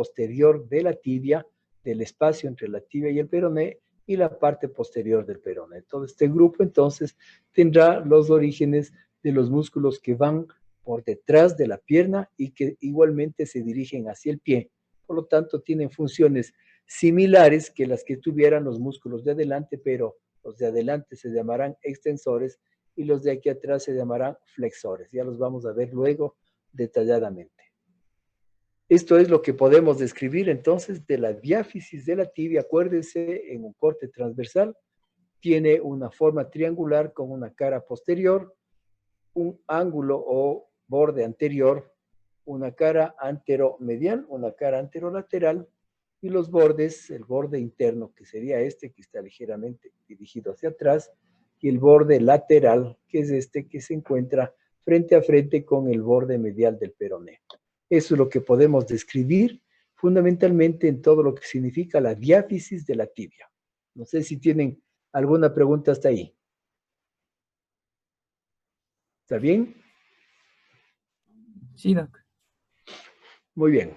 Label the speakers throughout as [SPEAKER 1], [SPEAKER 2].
[SPEAKER 1] posterior de la tibia, del espacio entre la tibia y el peroné, y la parte posterior del peroné. Todo este grupo entonces tendrá los orígenes de los músculos que van por detrás de la pierna y que igualmente se dirigen hacia el pie. Por lo tanto, tienen funciones similares que las que tuvieran los músculos de adelante, pero los de adelante se llamarán extensores y los de aquí atrás se llamarán flexores. Ya los vamos a ver luego detalladamente. Esto es lo que podemos describir entonces de la diáfisis de la tibia. Acuérdense, en un corte transversal tiene una forma triangular con una cara posterior, un ángulo o borde anterior, una cara anteromedial, una cara anterolateral y los bordes, el borde interno que sería este que está ligeramente dirigido hacia atrás y el borde lateral que es este que se encuentra frente a frente con el borde medial del peroné. Eso es lo que podemos describir fundamentalmente en todo lo que significa la diáfisis de la tibia. No sé si tienen alguna pregunta hasta ahí. ¿Está bien?
[SPEAKER 2] Sí, Doc.
[SPEAKER 1] Muy bien.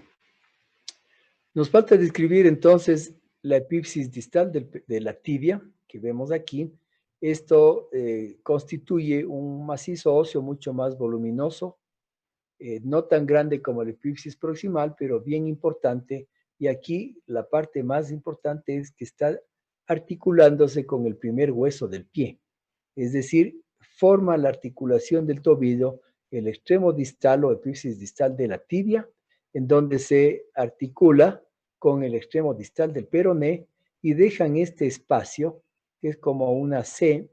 [SPEAKER 1] Nos falta describir entonces la epífisis distal de la tibia que vemos aquí. Esto constituye un macizo óseo mucho más voluminoso, no tan grande como la epífisis proximal, pero bien importante. Y aquí la parte más importante es que está articulándose con el primer hueso del pie. Es decir, forma la articulación del tobillo, el extremo distal o epífisis distal de la tibia, en donde se articula con el extremo distal del peroné y dejan este espacio, que es como una C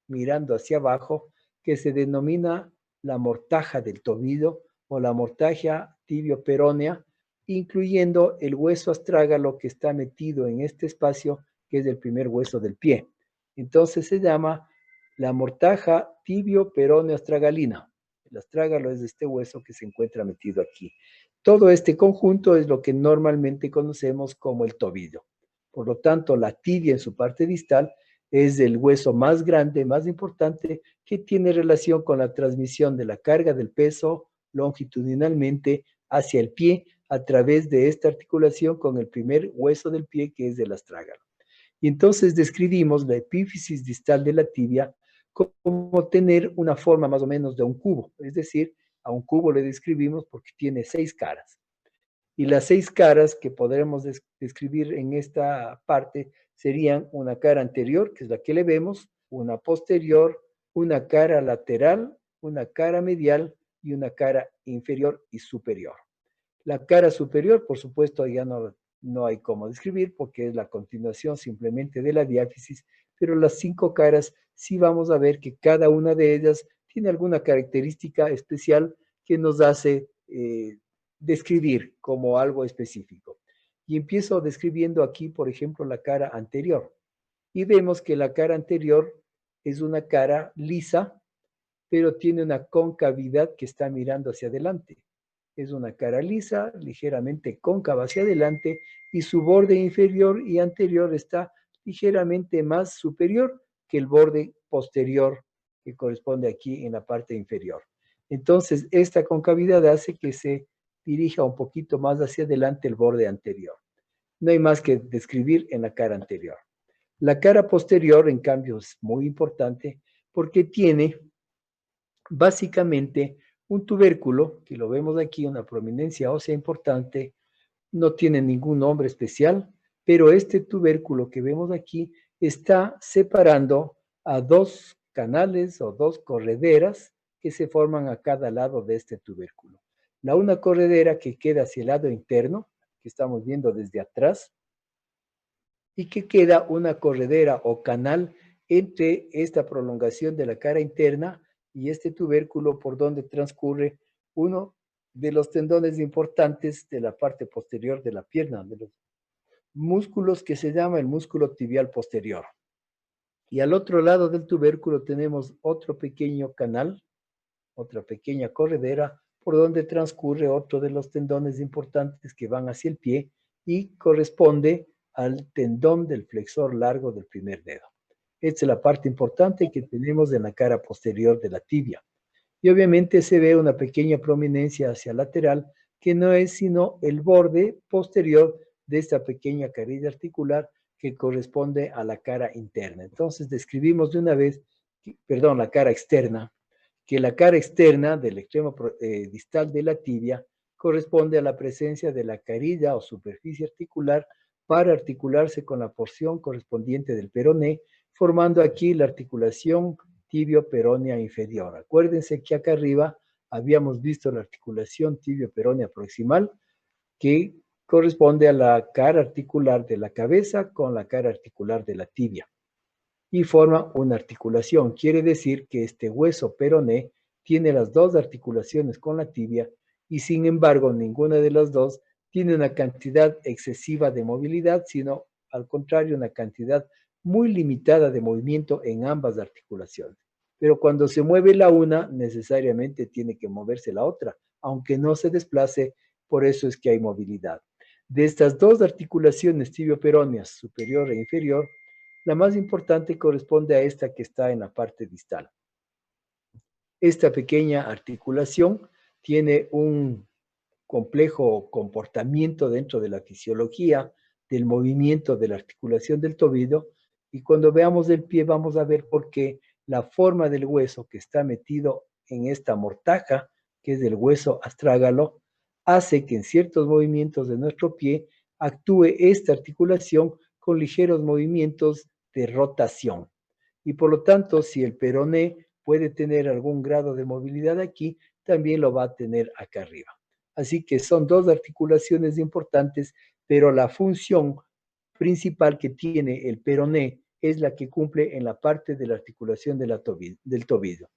[SPEAKER 1] mirando hacia abajo, que se denomina la mortaja del tobillo o la mortaja tibio-peronea, incluyendo el hueso astrágalo que está metido en este espacio, que es el primer hueso del pie. Entonces se llama la mortaja tibio-peroneo-astragalina. El astrágalo es este hueso que se encuentra metido aquí. Todo este conjunto es lo que normalmente conocemos como el tobillo. Por lo tanto, la tibia en su parte distal es el hueso más grande, más importante, que tiene relación con la transmisión de la carga del peso longitudinalmente hacia el pie a través de esta articulación con el primer hueso del pie, que es el astrágalo. Y entonces describimos la epífisis distal de la tibia como tener una forma más o menos de un cubo, es decir, a un cubo le describimos porque tiene 6 caras. Y las 6 caras que podremos describir en esta parte serían una cara anterior, que es la que le vemos, una posterior, una cara lateral, una cara medial y una cara inferior y superior. La cara superior, por supuesto, ya no hay cómo describir porque es la continuación simplemente de la diáfisis, pero las 5 caras sí vamos a ver que cada una de ellas tiene alguna característica especial que nos hace describir como algo específico. Y empiezo describiendo aquí, por ejemplo, la cara anterior. Y vemos que la cara anterior es una cara lisa, pero tiene una concavidad que está mirando hacia adelante. Es una cara lisa, ligeramente cóncava hacia adelante, y su borde inferior y anterior está ligeramente más superior que el borde posterior que corresponde aquí en la parte inferior. Entonces, esta concavidad hace que se dirija un poquito más hacia adelante el borde anterior. No hay más que describir en la cara anterior. La cara posterior, en cambio, es muy importante porque tiene básicamente un tubérculo, que lo vemos aquí, una prominencia ósea importante, no tiene ningún nombre especial, pero este tubérculo que vemos aquí está separando a 2 canales o 2 correderas que se forman a cada lado de este tubérculo. Una corredera que queda hacia el lado interno, que estamos viendo desde atrás, y que queda una corredera o canal entre esta prolongación de la cara interna y este tubérculo por donde transcurre uno de los tendones importantes de la parte posterior de la pierna, de los músculos que se llama el músculo tibial posterior. Y al otro lado del tubérculo tenemos otro pequeño canal, otra pequeña corredera, por donde transcurre otro de los tendones importantes que van hacia el pie y corresponde al tendón del flexor largo del primer dedo. Esta es la parte importante que tenemos en la cara posterior de la tibia. Y obviamente se ve una pequeña prominencia hacia lateral que no es sino el borde posterior de esta pequeña carilla articular que corresponde a la cara interna. Entonces describimos de una vez, perdón, la cara externa, que la cara externa del extremo distal de la tibia corresponde a la presencia de la carilla o superficie articular para articularse con la porción correspondiente del peroné, formando aquí la articulación tibio-peronea inferior. Acuérdense que acá arriba habíamos visto la articulación tibio-peronea proximal, que corresponde a la cara articular de la cabeza con la cara articular de la tibia y forma una articulación. Quiere decir que este hueso peroné tiene las dos articulaciones con la tibia y sin embargo ninguna de las dos tiene una cantidad excesiva de movilidad, sino al contrario una cantidad muy limitada de movimiento en ambas articulaciones. Pero cuando se mueve la una, necesariamente tiene que moverse la otra, aunque no se desplace, por eso es que hay movilidad. De estas dos articulaciones tibio-peroneas, superior e inferior, la más importante corresponde a esta que está en la parte distal. Esta pequeña articulación tiene un complejo comportamiento dentro de la fisiología del movimiento de la articulación del tobillo, y cuando veamos el pie vamos a ver por qué la forma del hueso que está metido en esta mortaja, que es el hueso astrágalo, hace que en ciertos movimientos de nuestro pie actúe esta articulación con ligeros movimientos de rotación. Y por lo tanto, si el peroné puede tener algún grado de movilidad aquí, también lo va a tener acá arriba. Así que son dos articulaciones importantes, pero la función principal que tiene el peroné es la que cumple en la parte de la articulación de del tobillo.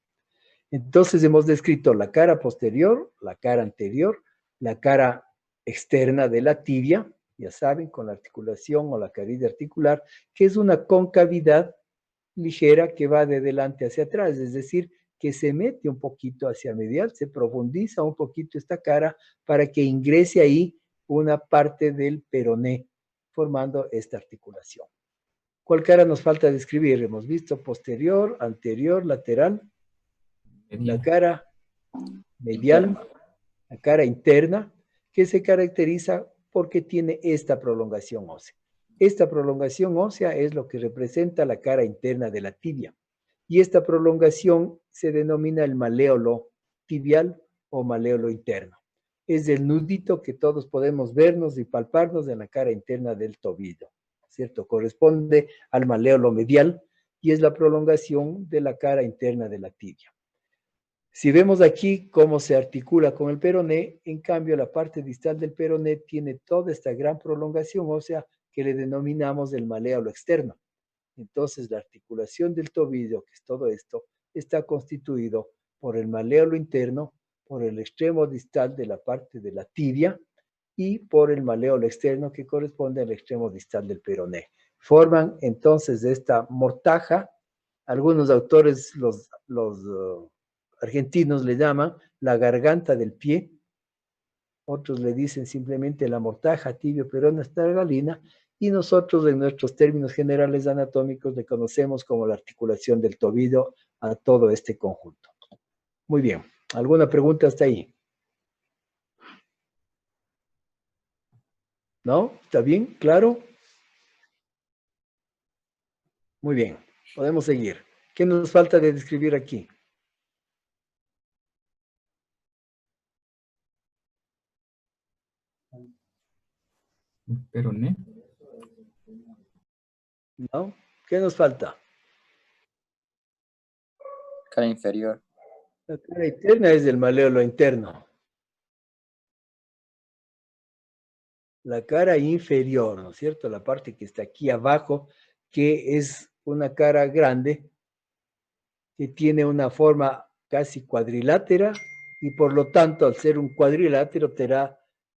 [SPEAKER 1] Entonces hemos descrito la cara posterior, la cara anterior, la cara externa de la tibia, ya saben, con la articulación o la carilla articular, que es una concavidad ligera que va de delante hacia atrás, es decir, que se mete un poquito hacia medial, se profundiza un poquito esta cara para que ingrese ahí una parte del peroné, formando esta articulación. ¿Cuál cara nos falta describir? Hemos visto posterior, anterior, lateral, la cara medial, la cara interna, que se caracteriza porque tiene esta prolongación ósea. Esta prolongación ósea es lo que representa la cara interna de la tibia. Y esta prolongación se denomina el maléolo tibial o maléolo interno. Es el nudito que todos podemos vernos y palparnos en la cara interna del tobillo, ¿cierto? Corresponde al maléolo medial y es la prolongación de la cara interna de la tibia. Si vemos aquí cómo se articula con el peroné, en cambio la parte distal del peroné tiene toda esta gran prolongación ósea que le denominamos el maléolo externo. Entonces la articulación del tobillo, que es todo esto, está constituido por el maléolo interno, por el extremo distal de la parte de la tibia y por el maléolo externo que corresponde al extremo distal del peroné. Forman entonces esta mortaja. Algunos autores, los argentinos le llaman la garganta del pie, otros le dicen simplemente la mortaja tibio-peronea astrgalina, y nosotros en nuestros términos generales anatómicos le conocemos como la articulación del tobillo a todo este conjunto. Muy bien, ¿alguna pregunta hasta ahí? ¿No? ¿Está bien? ¿Claro? Muy bien, podemos seguir. ¿Qué nos falta de describir aquí?
[SPEAKER 2] Peroné.
[SPEAKER 1] ¿No? ¿Qué nos falta?
[SPEAKER 3] Cara inferior.
[SPEAKER 1] La cara interna es el maléolo interno. La cara inferior, ¿no es cierto? La parte que está aquí abajo, que es una cara grande, que tiene una forma casi cuadrilátera y por lo tanto, al ser un cuadrilátero,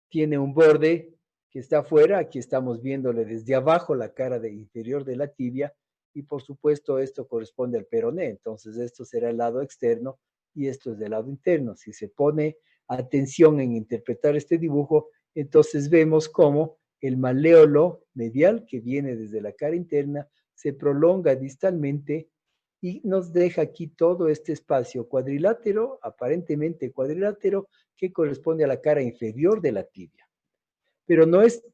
[SPEAKER 1] tiene un borde que está afuera. Aquí estamos viéndole desde abajo la cara inferior de la tibia y por supuesto esto corresponde al peroné. Entonces esto será el lado externo y esto es del lado interno. Si se pone atención en interpretar este dibujo, entonces vemos cómo el maléolo medial que viene desde la cara interna se prolonga distalmente y nos deja aquí todo este espacio cuadrilátero, aparentemente cuadrilátero, que corresponde a la cara inferior de la tibia. Pero no es